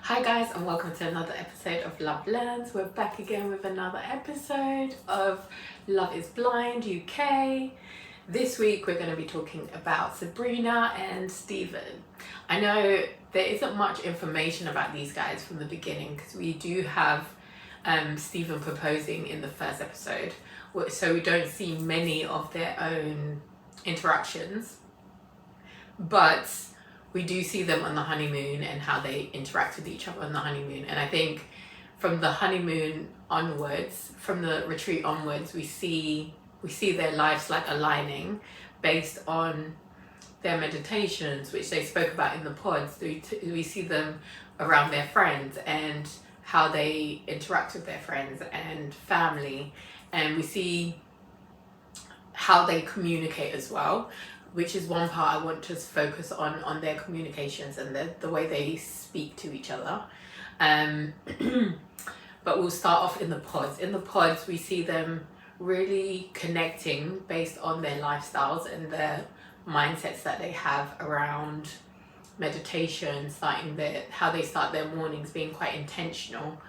Hi guys, and welcome to another episode of Love Learns. We're back again with another episode of Love is Blind UK. This week we're going to be talking about Sabrina and Steven. I know there isn't much information about these guys from the beginning because we do have Steven proposing in the first episode, so we don't see many of their own interactions, but we do see them on the honeymoon and how they interact with each other on the honeymoon. And I think from the honeymoon onwards, from the retreat onwards, we see their lives like aligning based on their meditations, which they spoke about in the pods. We see them around their friends and how they interact with their friends and family, and we see how they communicate as well, which is one part I want to focus on their communications and the way they speak to each other. But we'll start off in the pods. In the pods, we see them really connecting based on their lifestyles and their mindsets that they have around meditation, how they start their mornings, being quite intentional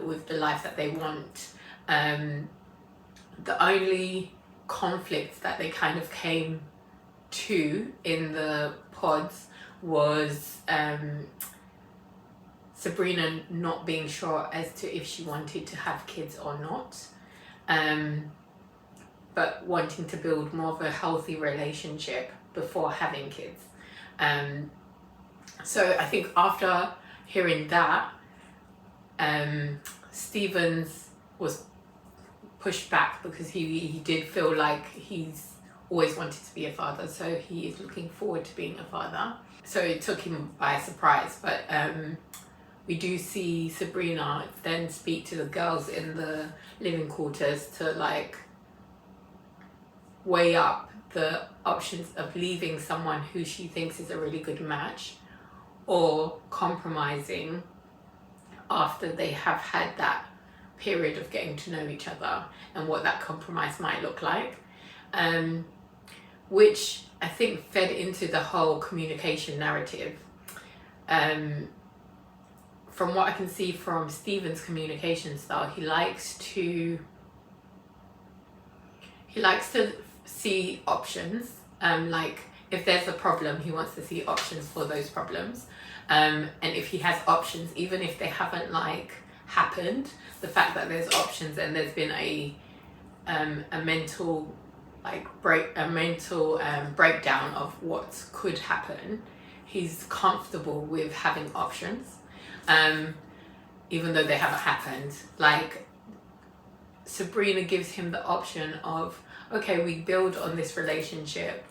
with the life that they want. The only conflict that they kind of came to in the pods was Sabrina not being sure as to if she wanted to have kids or not, but wanting to build more of a healthy relationship before having kids. So I think after hearing that, Stevens was pushed back because he did feel like he's always wanted to be a father, so he is looking forward to being a father. So it took him by surprise, but we do see Sabrina then speak to the girls in the living quarters to like weigh up the options of leaving someone who she thinks is a really good match or compromising after they have had that period of getting to know each other and what that compromise might look like. Which I think fed into the whole communication narrative. From what I can see from Steven's communication style, he likes to see options. Like if there's a problem, he wants to see options for those problems. And if he has options, even if they haven't like happened, the fact that there's options and there's been a mental breakdown of what could happen, he's comfortable with having options, even though they haven't happened. Like Sabrina gives him the option of, okay, we build on this relationship,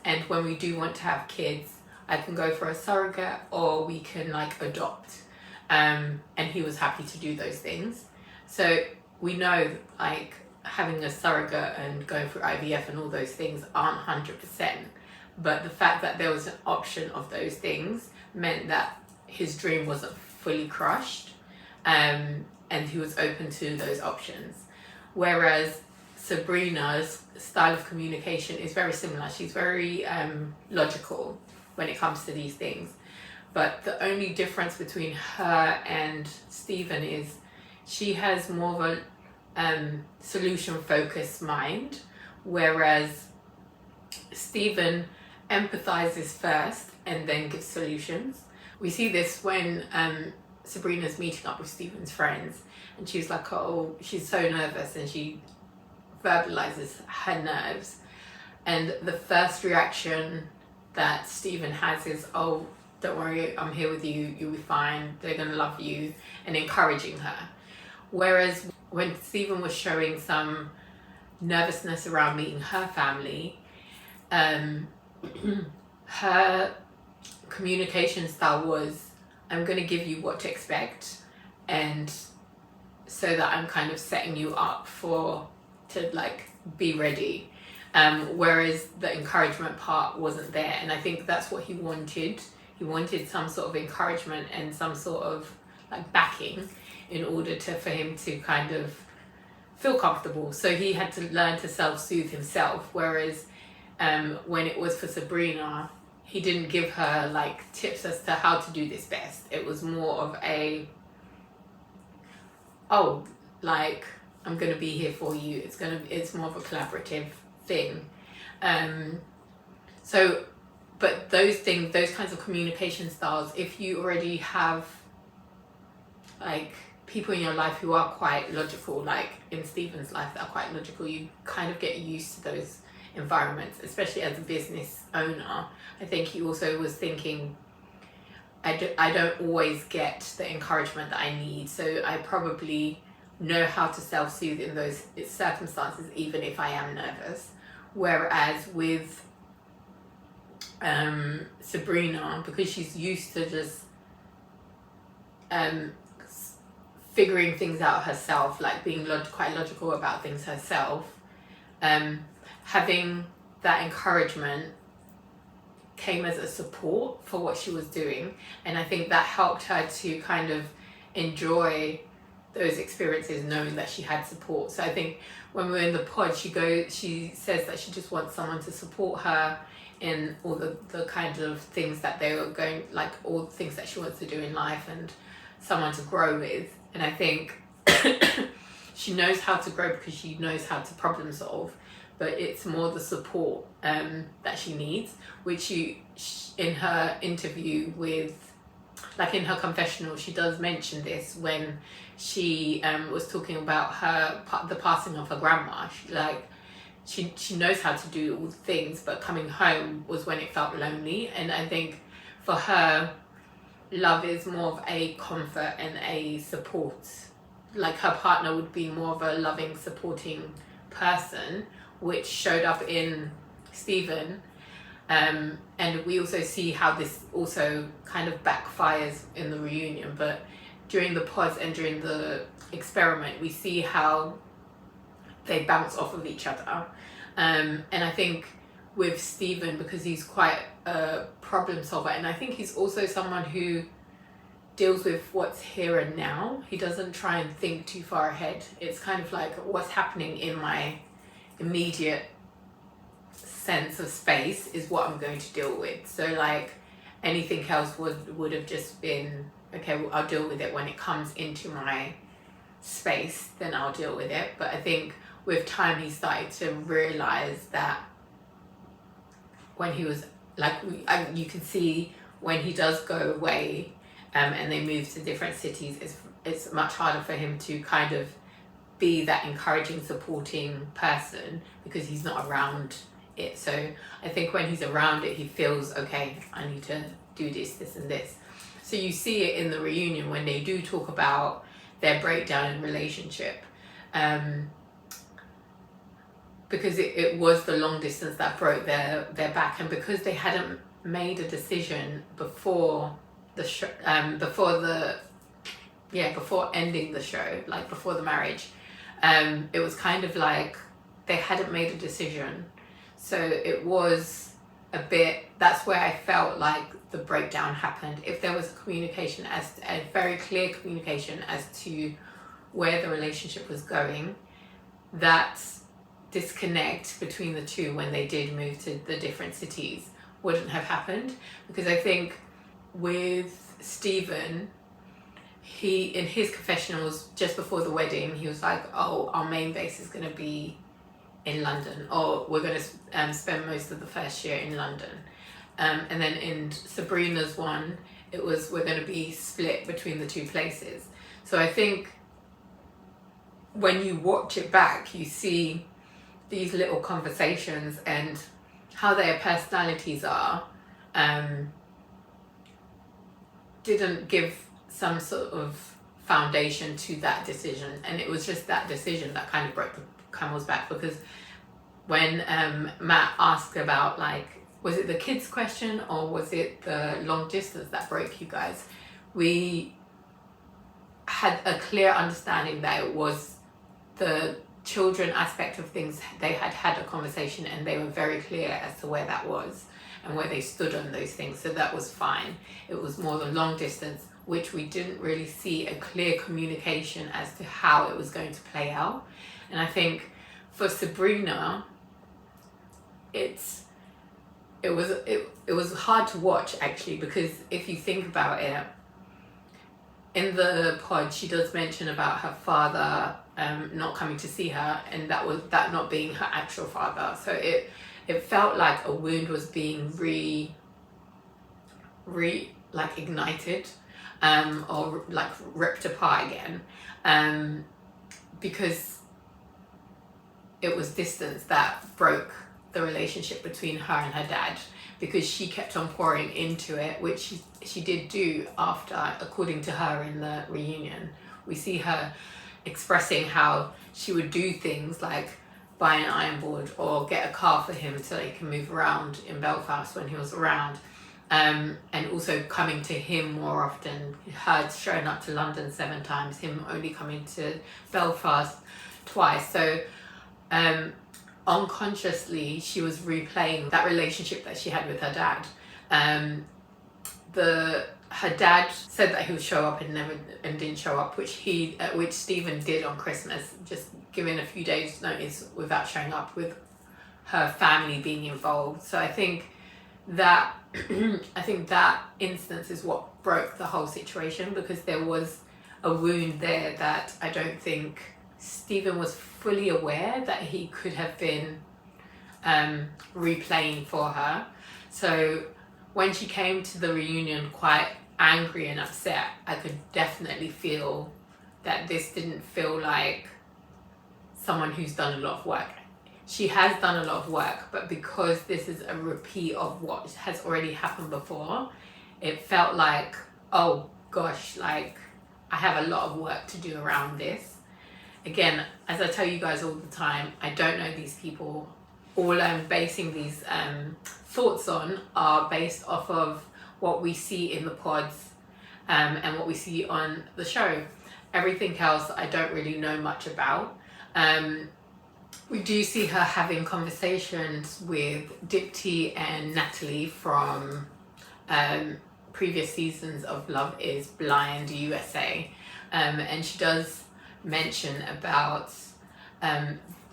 and when we do want to have kids, I can go for a surrogate or we can like adopt, and he was happy to do those things. So we know like having a surrogate and going through IVF and all those things aren't 100%, but the fact that there was an option of those things meant that his dream wasn't fully crushed, and he was open to those options. Whereas Sabrina's style of communication is very similar. She's very logical when it comes to these things, but the only difference between her and Steven is she has more of a solution-focused mind, whereas Steven empathizes first and then gives solutions. We see this when Sabrina's meeting up with Steven's friends, and she's like, oh, she's so nervous, and she verbalizes her nerves, and the first reaction that Steven has is, oh, don't worry, I'm here with you, you'll be fine, they're gonna love you, and encouraging her. Whereas when Steven was showing some nervousness around meeting her family, her communication style was, I'm going to give you what to expect, and so that I'm kind of setting you up to like be ready. Whereas the encouragement part wasn't there, and I think that's what he wanted. He wanted some sort of encouragement and some sort of like backing in order for him to kind of feel comfortable. So he had to learn to self-soothe himself, whereas when it was for Sabrina, he didn't give her like tips as to how to do this best. It was more of a, oh, like, I'm gonna be here for you. It's more of a collaborative thing. So, but those kinds of communication styles, if you already have like people in your life who are quite logical, like in Steven's life that are quite logical, you kind of get used to those environments, especially as a business owner. I think he also was thinking, I don't always get the encouragement that I need, so I probably know how to self-soothe in those circumstances, even if I am nervous. Whereas with Sabrina, because she's used to just figuring things out herself, like being quite logical about things herself, having that encouragement came as a support for what she was doing, and I think that helped her to kind of enjoy those experiences, knowing that she had support. So I think when we were in the pod, she says that she just wants someone to support her in all the kind of things that they were going, like all the things that she wants to do in life, and someone to grow with. And I think she knows how to grow because she knows how to problem solve, but it's more the support that she needs, which in her interview with, like in her confessional, she does mention this when she was talking about the passing of her grandma. She knows how to do all the things, but coming home was when it felt lonely. And I think for her, love is more of a comfort and a support. Like her partner would be more of a loving, supporting person, which showed up in Steven. And we also see how this also kind of backfires in the reunion. But during the pods and during the experiment, we see how they bounce off of each other. And I think with Steven, because he's quite a problem solver, and I think he's also someone who deals with what's here and now. He doesn't try and think too far ahead. It's kind of like, what's happening in my immediate sense of space is what I'm going to deal with. So like anything else would have just been, okay, well, I'll deal with it when it comes into my space, then I'll deal with it. But I think with time he started to realize that when he was like, you can see when he does go away and they move to different cities, it's much harder for him to kind of be that encouraging, supporting person because he's not around it. So I think when he's around it, he feels, okay, I need to do this and this. So you see it in the reunion when they do talk about their breakdown in relationship, because it was the long distance that broke their back, and because they hadn't made a decision before the show, before ending the show, like before the marriage, it was kind of like they hadn't made a decision. So it was a bit, that's where I felt like the breakdown happened. If there was a very clear communication as to where the relationship was going, that disconnect between the two when they did move to the different cities wouldn't have happened. Because I think with Steven, in his confessionals just before the wedding, he was like, oh, our main base is going to be in London, or we're going to spend most of the first year in London. And then in Sabrina's one, it was, we're going to be split between the two places. So I think when you watch it back, you see these little conversations and how their personalities are, didn't give some sort of foundation to that decision. And it was just that decision that kind of broke the camel's back, because when Matt asked about, like, was it the kids question or was it the long distance that broke you guys, we had a clear understanding that it was the children aspect of things. They had a conversation and they were very clear as to where that was and where they stood on those things, so that was fine. It was more the long distance, which we didn't really see a clear communication as to how it was going to play out. And I think for Sabrina, it's it was hard to watch actually, because if you think about it, in the pod she does mention about her father not coming to see her, and that not being her actual father. So it felt like a wound was being like ignited, or like ripped apart again, because it was distance that broke the relationship between her and her dad, because she kept on pouring into it, which she did do after, according to her in the reunion. We see her expressing how she would do things like buy an iron board or get a car for him so he can move around in Belfast when he was around, and also coming to him more often. Her showing up to London 7 times, him only coming to Belfast twice. So unconsciously she was replaying that relationship that she had with her dad. Her dad said that he would show up and didn't show up, which Steven did on Christmas, just giving a few days notice without showing up, with her family being involved. So I think that that instance is what broke the whole situation, because there was a wound there that I don't think Steven was fully aware that he could have been replaying for her. So when she came to the reunion quite angry and upset, I could definitely feel that this didn't feel like someone who's done a lot of work. She has done a lot of work, but because this is a repeat of what has already happened before, it felt like, oh gosh, like I have a lot of work to do around this. Again, as I tell you guys all the time, I don't know these people. All I'm basing these thoughts on are based off of what we see in the pods, and what we see on the show. Everything else I don't really know much about. We do see her having conversations with Dipti and Natalie from previous seasons of Love is Blind USA, and she does mention about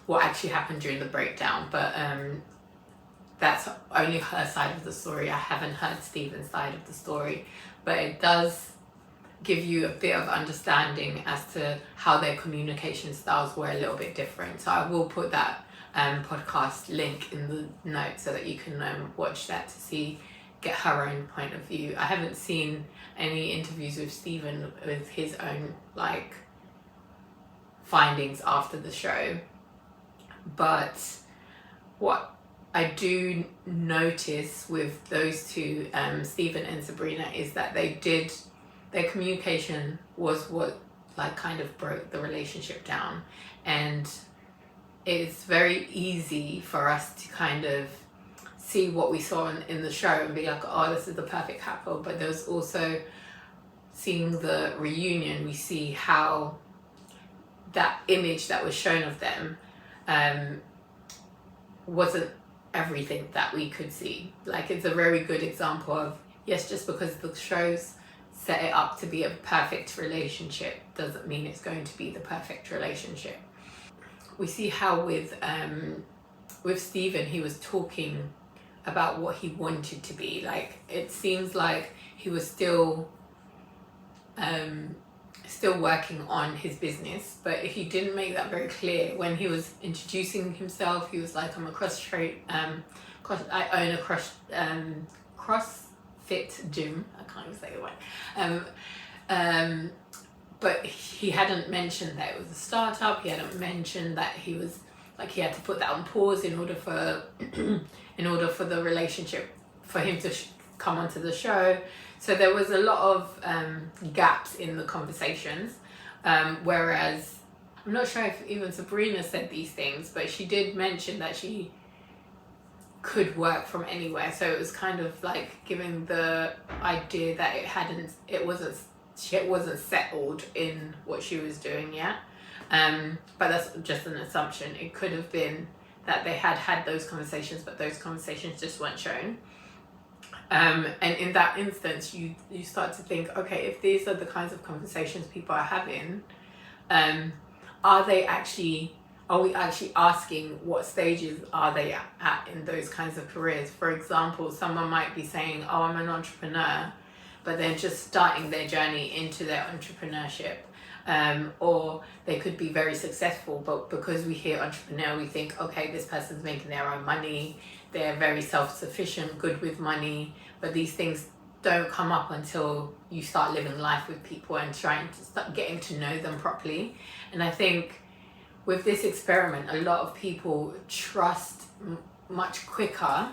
what actually happened during the breakdown, but that's only her side of the story. I haven't heard Steven's side of the story, but it does give you a bit of understanding as to how their communication styles were a little bit different. So I will put that podcast link in the notes so that you can watch that to get her own point of view. I haven't seen any interviews with Steven with his own like findings after the show, but what I do notice with those two, Steven and Sabrina, is that their communication was what like kind of broke the relationship down. And it's very easy for us to kind of see what we saw in the show and be like, oh, this is the perfect couple. But there's also, seeing the reunion, we see how that image that was shown of them wasn't everything that we could see. Like, it's a very good example of, yes, just because the show's set it up to be a perfect relationship doesn't mean it's going to be the perfect relationship. We see how with Steven, he was talking about what he wanted to be. Like, it seems like he was still working on his business, but he didn't make that very clear. When he was introducing himself, he was like, I'm a I own a CrossFit gym. I can't even say the word. But he hadn't mentioned that it was a startup. He hadn't mentioned that he was like, he had to put that on pause in order for the relationship, for him to come onto the show. So there was a lot of gaps in the conversations, whereas I'm not sure if even Sabrina said these things, but she did mention that she could work from anywhere. So it was kind of like giving the idea that it wasn't settled in what she was doing yet. But that's just an assumption. It could have been that they had those conversations, but those conversations just weren't shown. And in that instance, you start to think, okay, if these are the kinds of conversations people are having, are they actually are we actually asking what stages are they at in those kinds of careers? For example, someone might be saying, oh, I'm an entrepreneur, but they're just starting their journey into their entrepreneurship. Or they could be very successful, but because we hear entrepreneur, we think, okay, this person's making their own money, they're very self-sufficient, good with money, but these things don't come up until you start living life with people and trying to start getting to know them properly. And I think with this experiment, a lot of people trust much quicker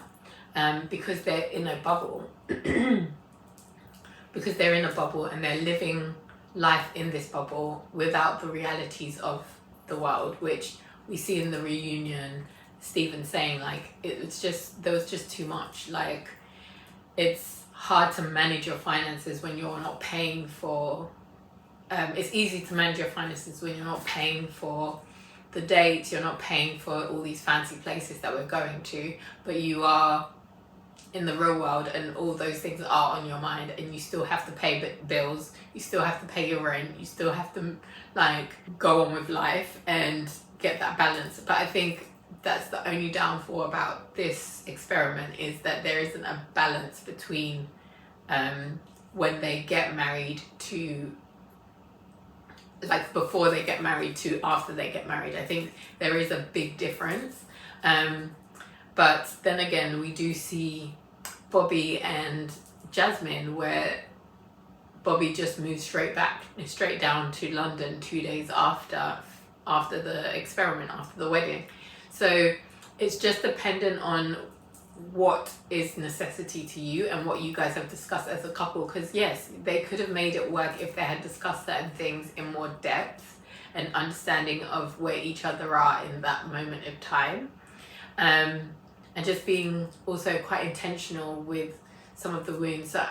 because they're in a bubble. Because they're in a bubble and they're living life in this bubble without the realities of the world, which we see in the reunion, Steven saying like, it's just, there was just too much. Like, it's hard to manage your finances when you're not paying for, it's easy to manage your finances when you're not paying for the dates, you're not paying for all these fancy places that we're going to, but you are in the real world and all those things are on your mind, and you still have to pay bills, you still have to pay your rent, you still have to like go on with life and get that balance. But I think that's the only downfall about this experiment, is that there isn't a balance between when they get married to, like before they get married to after they get married. I think there is a big difference. But then again, we do see Bobby and Jasmine, where Bobby just moved straight down to London 2 days after the experiment, after the wedding. So it's just dependent on what is necessity to you and what you guys have discussed as a couple. Because yes, they could have made it work if they had discussed certain things in more depth and understanding of where each other are in that moment of time. And just being also quite intentional with some of the wounds. So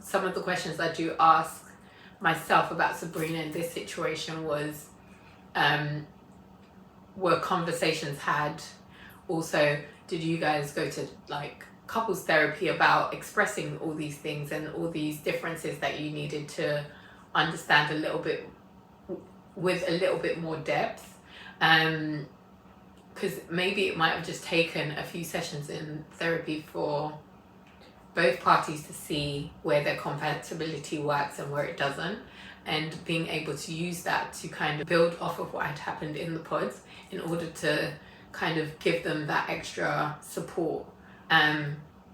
some of the questions I do ask myself about Sabrina in this situation was, were conversations had? Also, did you guys go to like couples therapy about expressing all these things and all these differences that you needed to understand a little bit, with a little bit more depth? Because maybe it might have just taken a few sessions in therapy for both parties to see where their compatibility works and where it doesn't, and being able to use that to kind of build off of what had happened in the pods in order to kind of give them that extra support.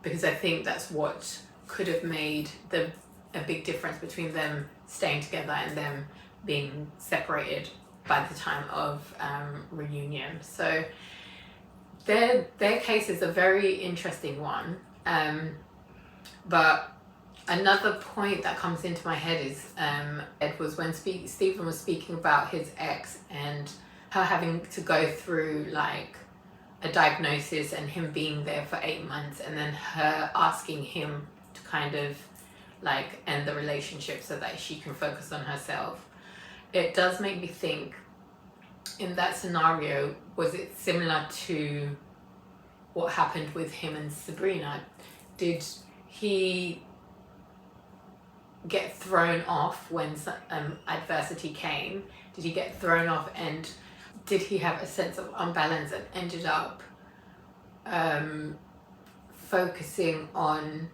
Because I think that's what could have made a big difference between them staying together and them being separated by the time of reunion. So their case is a very interesting one. But another point that comes into my head is it was when Stephen was speaking about his ex and her having to go through like a diagnosis and him being there for 8 months, and then her asking him to kind of like end the relationship so that she can focus on herself. It does make me think, in that scenario, was it similar to what happened with him and Sabrina? Did he get thrown off when adversity came? Did he get thrown off, and did he have a sense of unbalance and ended up focusing on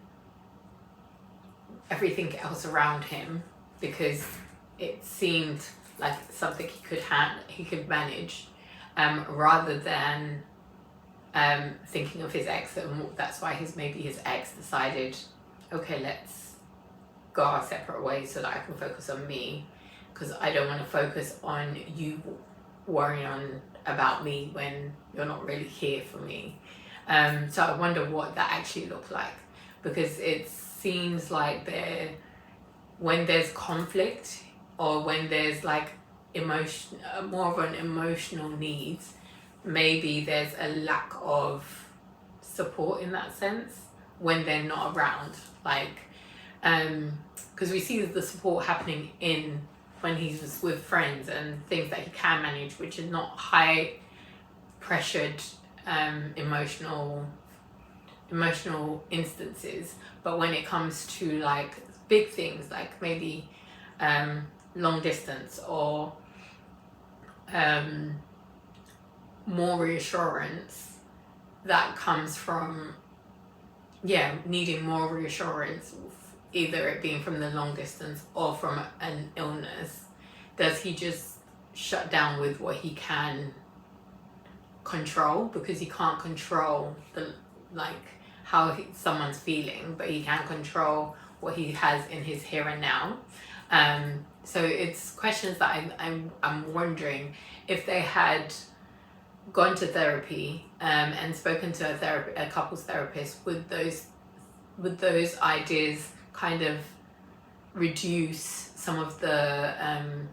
everything else around him because it seemed like something he could manage, rather than thinking of his ex, and that's why maybe his ex decided, okay, let's go our separate ways so that I can focus on me, because I don't want to focus on you worrying about me when you're not really here for me. So I wonder what that actually looked like, because it seems like when there's conflict, or when there's like more of an emotional needs, maybe there's a lack of support in that sense when they're not around. Like, because we see the support happening when he's with friends and things that he can manage, which is not high pressured emotional instances. But when it comes to like big things, like maybe long distance, or more reassurance that comes from, needing more reassurance, either it being from the long distance or from an illness? Does he just shut down with what he can control, because he can't control how someone's feeling, but he can control what he has in his here and now? So it's questions that I'm wondering if they had gone to therapy and spoken to a couples therapist, would those ideas kind of reduce some of the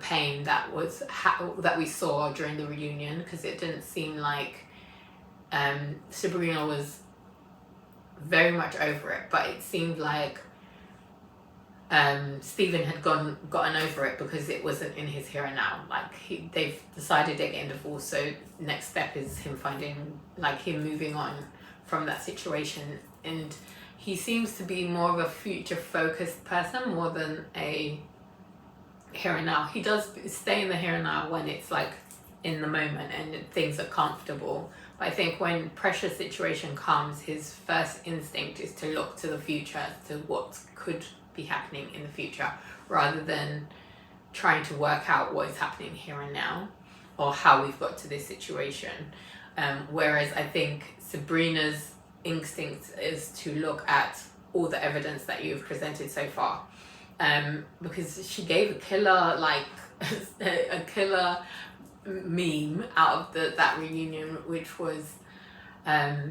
pain that we saw during the reunion? Because it didn't seem like Sabrina was very much over it, but it seemed like Steven had gotten over it because it wasn't in his here and now. Like they've decided they're getting divorced, so next step is him moving on from that situation. And he seems to be more of a future focused person more than a here and now. He does stay in the here and now when it's like in the moment and things are comfortable, but I think when pressure situation comes, his first instinct is to look to the future, to what could be happening in the future, rather than trying to work out what is happening here and now or how we've got to this situation. Whereas I think Sabrina's instinct is to look at all the evidence that you've presented so far, because she gave a killer a killer meme out of that reunion, which was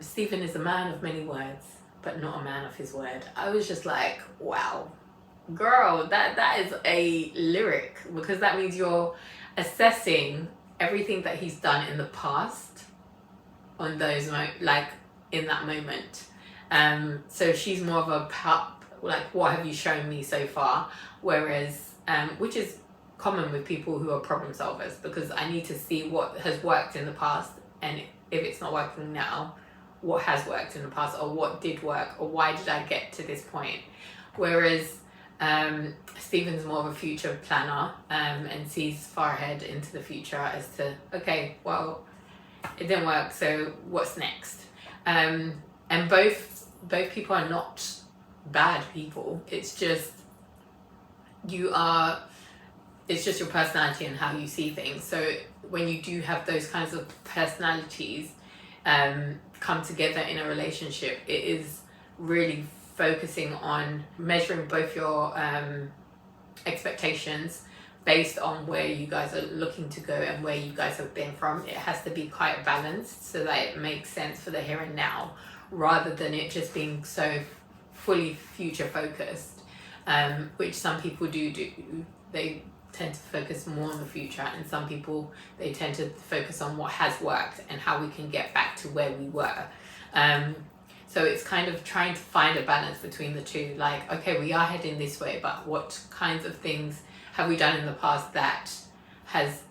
Steven is a man of many words but not a man of his word. I was just like, wow, girl, that is a lyric, because that means you're assessing everything that he's done in the past on those in that moment. So she's more of a pup, like, what have you shown me so far? Whereas which is common with people who are problem solvers, because I need to see what has worked in the past, and if it's not working now, what has worked in the past, or what did work, or why did I get to this point? Whereas Steven's more of a future planner and sees far ahead into the future as to, okay, well, it didn't work, so what's next? And both people are not bad people. It's just it's just your personality and how you see things. So when you do have those kinds of personalities come together in a relationship, it is really focusing on measuring both your expectations based on where you guys are looking to go and where you guys have been from. It has to be quite balanced so that it makes sense for the here and now, rather than it just being so fully future focused, which some people do. They tend to focus more on the future, and some people, they tend to focus on what has worked and how we can get back to where we were. So it's kind of trying to find a balance between the two. Like, okay, we are heading this way, but what kinds of things have we done in the past that has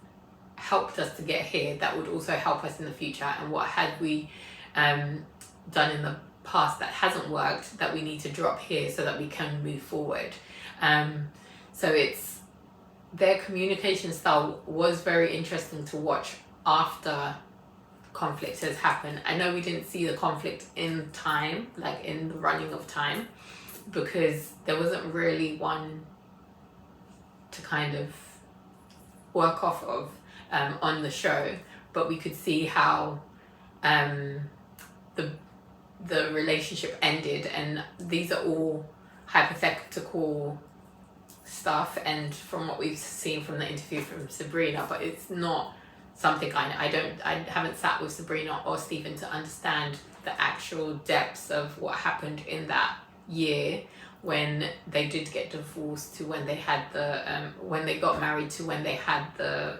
helped us to get here, that would also help us in the future? And what had we done in the past that hasn't worked, that we need to drop here so that we can move forward? So their communication style was very interesting to watch after conflict has happened. I know we didn't see the conflict in time, like in the running of time, because there wasn't really one to kind of work off of on the show, but we could see how the relationship ended, and these are all hypothetical stuff and from what we've seen from the interview from Sabrina, but it's not something I haven't sat with Sabrina or Steven to understand the actual depths of what happened in that year when they did get divorced to when they had when they got married to when they had the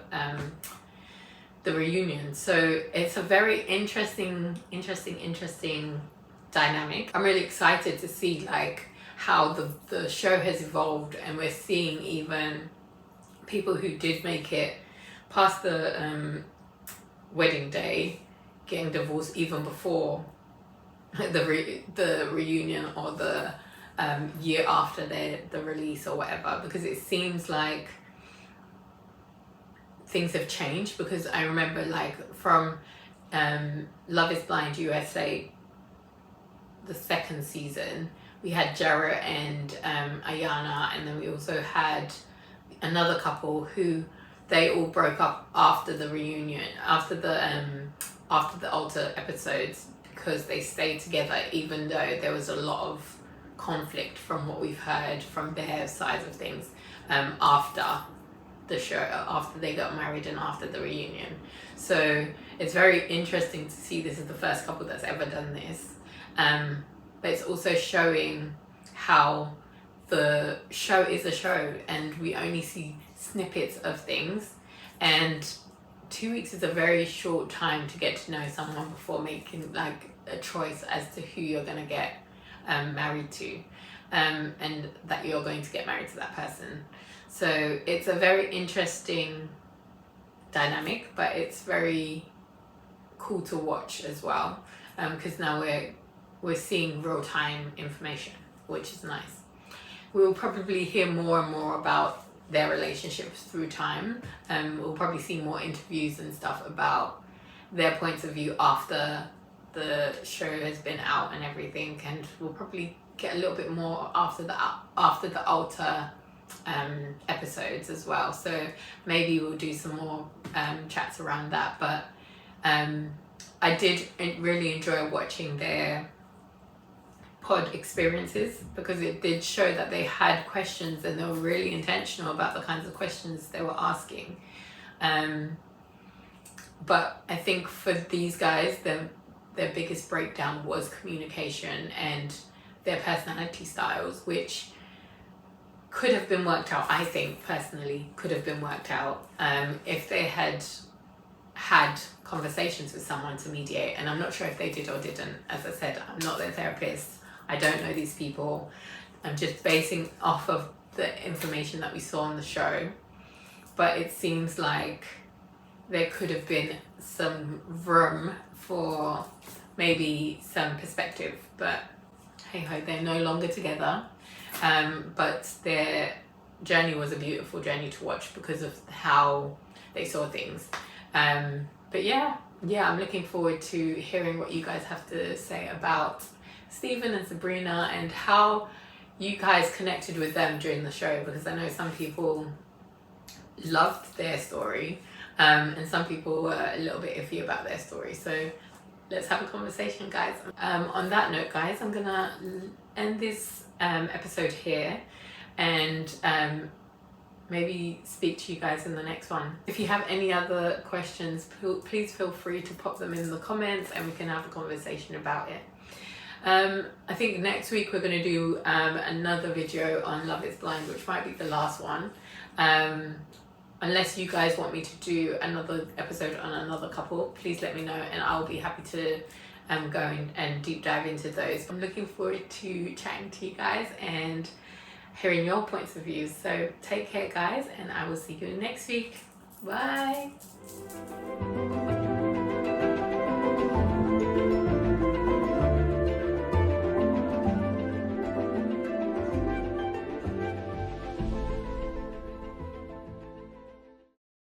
reunion. So it's a very interesting dynamic. I'm really excited to see like how the show has evolved, and we're seeing even people who did make it past the wedding day getting divorced even before the reunion or the year after the release or whatever, because it seems like things have changed, because I remember like from Love is Blind USA, the second season, we had Jarrett and Ayana, and then we also had another couple who they all broke up after the reunion, after the altar episodes, because they stayed together even though there was a lot of conflict from what we've heard from their sides of things after the show, after they got married and after the reunion. So it's very interesting to see this is the first couple that's ever done this. But it's also showing how the show is a show and we only see snippets of things, and 2 weeks is a very short time to get to know someone before making like a choice as to who you're going to get married to, and that you're going to get married to that person. So it's a very interesting dynamic, but it's very cool to watch as well, because now we're seeing real-time information, which is nice. We'll probably hear more and more about their relationships through time. We'll probably see more interviews and stuff about their points of view after the show has been out and everything, and we'll probably get a little bit more after the altar episodes as well. So maybe we'll do some more chats around that. But I did really enjoy watching their pod experiences, because it did show that they had questions and they were really intentional about the kinds of questions they were asking. But I think for these guys, their biggest breakdown was communication and their personality styles, which could have been worked out, I think personally could have been worked out if they had conversations with someone to mediate. And I'm not sure if they did or didn't. As I said, I'm not their therapist. I don't know these people. I'm just basing off of the information that we saw on the show. But it seems like there could have been some room for maybe some perspective. But hey ho, they're no longer together. But their journey was a beautiful journey to watch because of how they saw things. But yeah, I'm looking forward to hearing what you guys have to say about Steven and Sabrina and how you guys connected with them during the show, because I know some people loved their story and some people were a little bit iffy about their story. So let's have a conversation, guys. On that note, guys, I'm gonna end this episode here and maybe speak to you guys in the next one. If you have any other questions, please feel free to pop them in the comments and we can have a conversation about it. I think next week we're going to do another video on Love is Blind, which might be the last one. Unless you guys want me to do another episode on another couple, please let me know and I'll be happy to go and deep dive into those. I'm looking forward to chatting to you guys and hearing your points of view. So take care, guys, and I will see you next week. Bye.